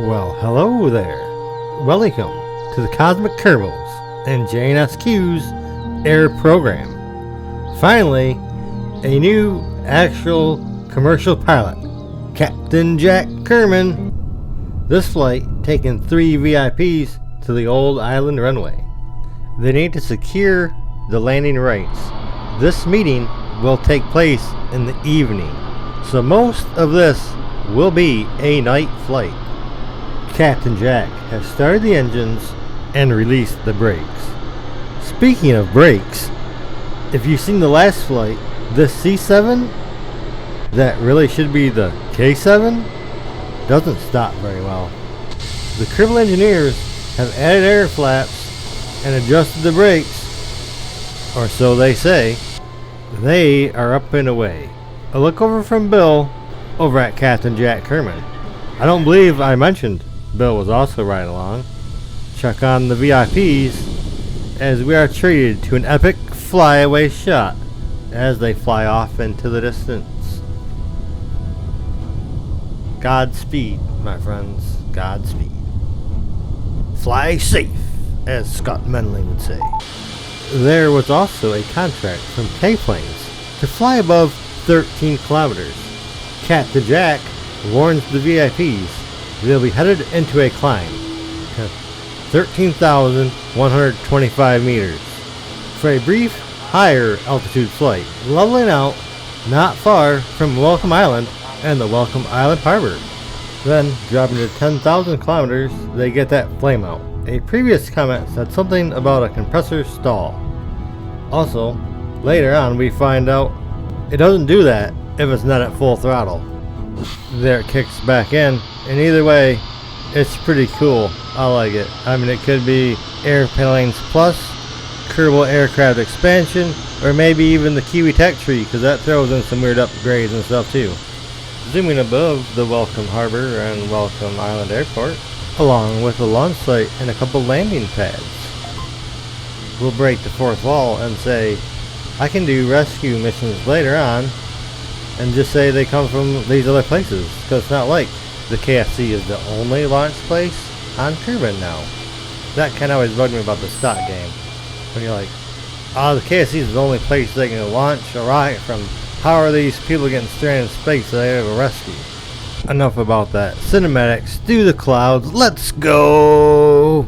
Well, hello there. Welcome to the Cosmic Kerbals and JNSQ's air program. Finally, a new actual commercial pilot, Captain Jack Kerman. This flight taking 3 VIPs to the Old Island Runway. They need to secure the landing rights. This meeting will take place in the evening, so most of this will be a night flight. Captain Jack has started the engines and released the brakes. Speaking of brakes, if you've seen the last flight, this C7, that really should be the K7, doesn't stop very well. The Kerbal engineers have added air flaps and adjusted the brakes, or so they say. They are up and away. A look over from Bill over at Captain Jack Kerman. I don't believe I mentioned Bill was also riding along. Check on the VIPs as we are treated to an epic flyaway shot as they fly off into the distance. Godspeed, my friends. Godspeed. Fly safe, as Scott Menley would say. There was also a contract from K-Planes to fly above 13 kilometers. Captain Jack warns the VIPs they'll be headed into a climb to 13,125 meters for a brief higher altitude flight, leveling out not far from Welcome Island and the Welcome Island Harbor. Then, dropping to 10,000 kilometers, they get that flame out. A previous comment said something about a compressor stall. Also, later on we find out it doesn't do that if it's not at full throttle. There it kicks back in, and either way, it's pretty cool. I like it. I mean, it could be AirplanePlus, Kerbal aircraft expansion, or maybe even the KiwiTechTree, because that throws in some weird upgrades and stuff too. Zooming above the Welcome Harbor and Welcome Island Airport, along with a launch site and a couple landing pads. We'll break the fourth wall and say, I can do rescue missions later on, and just say they come from these other places, because it's not like the KFC is the only launch place on Kerbal now. That kind of always bugged me about the stock game. When you're like, the KFC is the only place they can launch a rocket from. How are these people getting stranded in space that they have a rescue? Enough about that. Cinematics, do the clouds, let's go!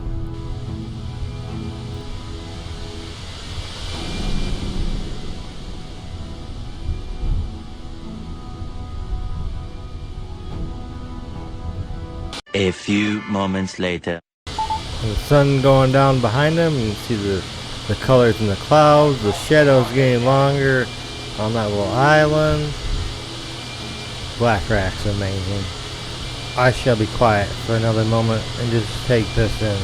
A few moments later. The sun going down behind them, you can see the colors in the clouds, the shadows getting longer on that little island. Blackrack's amazing. I shall be quiet for another moment and just take this in.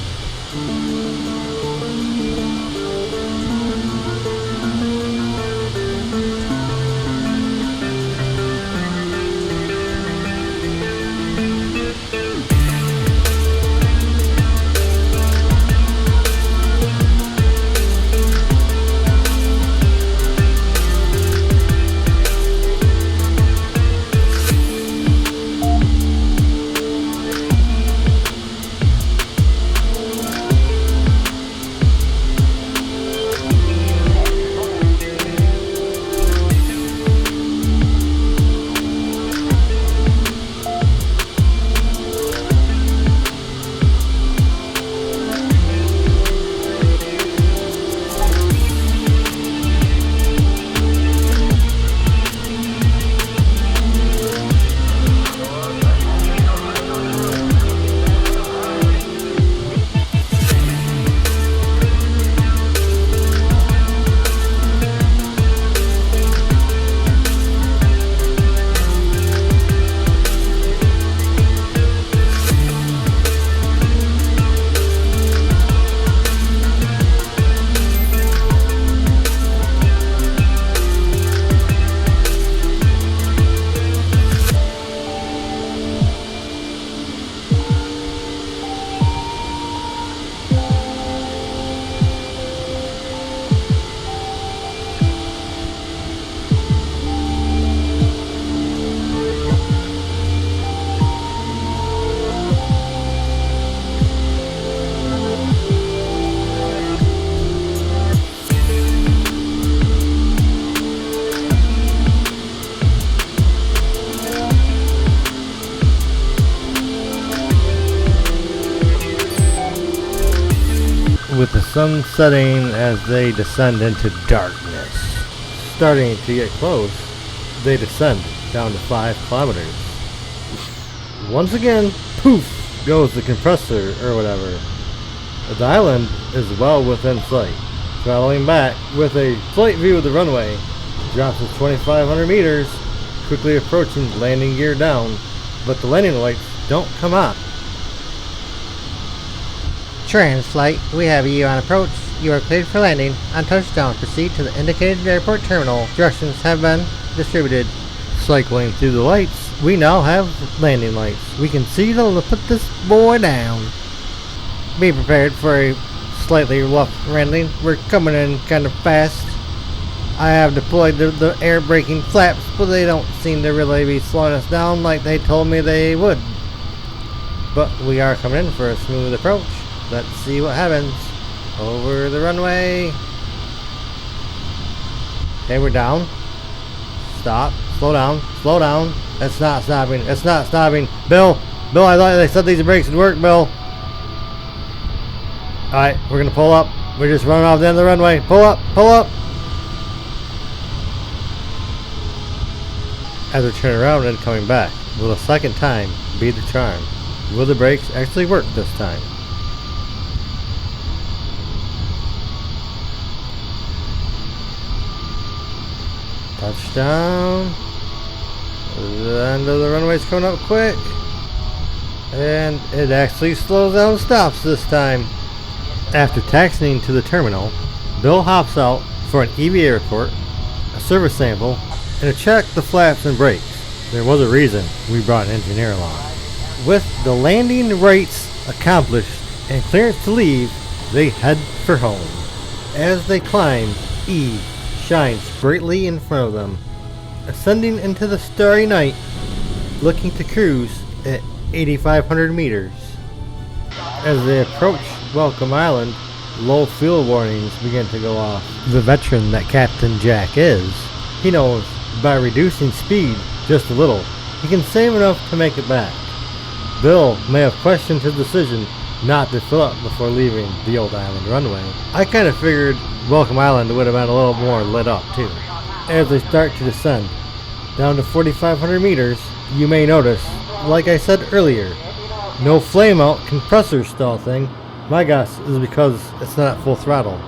with the sun setting as they descend into darkness. Starting to get close, they descend down to 5 kilometers. Once again, poof, goes the compressor or whatever. The island is well within sight. Traveling back with a flight view of the runway, drops to 2,500 meters, quickly approaching landing gear down, but the landing lights don't come on. Transflight, we have you on approach. You are cleared for landing. On touchdown, proceed to the indicated airport terminal. Directions have been distributed. Cycling through the lights, we now have landing lights. We can see to put this boy down. Be prepared for a slightly rough landing. We're coming in kind of fast. I have deployed the air braking flaps, but they don't seem to really be slowing us down like they told me they would. But we are coming in for a smooth approach. Let's see what happens. Over the runway. Okay, we're down. Stop. Slow down. Slow down. It's not stopping. It's not stopping. Bill, I thought they said these brakes would work, Bill. Alright, we're gonna pull up. We're just running off the end of the runway. Pull up. Pull up. As we turn around and coming back, will the second time be the charm? Will the brakes actually work this time? Touchdown. The end of the runway's coming up quick. And it actually slows down and stops this time. After taxiing to the terminal, Bill hops out for an EVA report, a service sample, and to check the flaps and brakes. There was a reason we brought an engineer along. With the landing rates accomplished and clearance to leave, they head for home. As they climb, E shines brightly in front of them, ascending into the starry night, looking to cruise at 8,500 meters. As they approach Welcome Island, low fuel warnings begin to go off. The veteran that Captain Jack is, he knows by reducing speed just a little, he can save enough to make it back. Bill may have questioned his decision not to fill up before leaving the Old Island Runway. I kind of figured Welcome Island would have been a little more lit up too. As they start to descend down to 4,500 meters, you may notice, like I said earlier, no flame out compressor stall thing. My guess is because it's not at full throttle.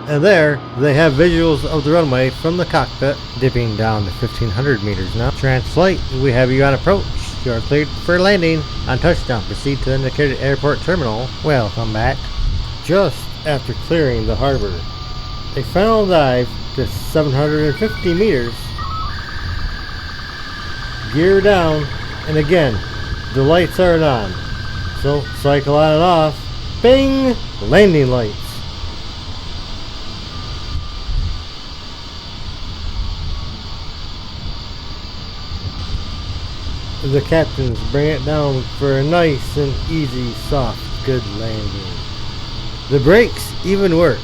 And there, they have visuals of the runway from the cockpit, dipping down to 1,500 meters now. Transflight, we have you on approach. You are cleared for landing. On touchdown, proceed to the indicated airport terminal. Welcome back. Just after clearing the harbor, a final dive to 750 meters. Gear down, and again, the lights aren't on. So, cycle on and off. Bing! Landing lights. The captains bring it down for a nice and easy, soft, good landing. The brakes even work.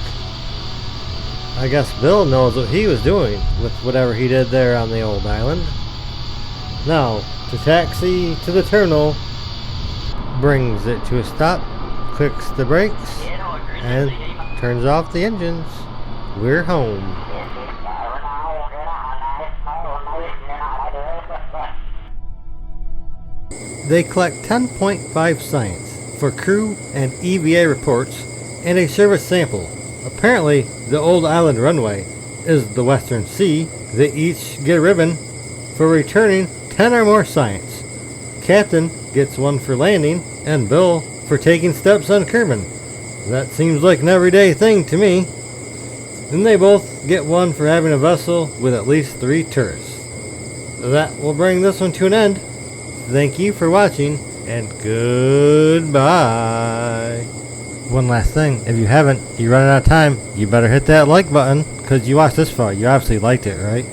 I guess Bill knows what he was doing with whatever he did there on the old island. Now, to taxi to the terminal, brings it to a stop, clicks the brakes, and turns off the engines. We're home. They collect 10.5 science for crew and EVA reports and a service sample. Apparently, the Old Island Runway is the Western Sea. They each get a ribbon for returning 10 or more science. Captain gets one for landing, and Bill for taking steps on Kerman. That seems like an everyday thing to me. Then they both get one for having a vessel with at least 3 turrets. That will bring this one to an end. Thank you for watching, and goodbye. One last thing, if you haven't, you're running out of time, you better hit that like button, because you watched this far, you obviously liked it, right?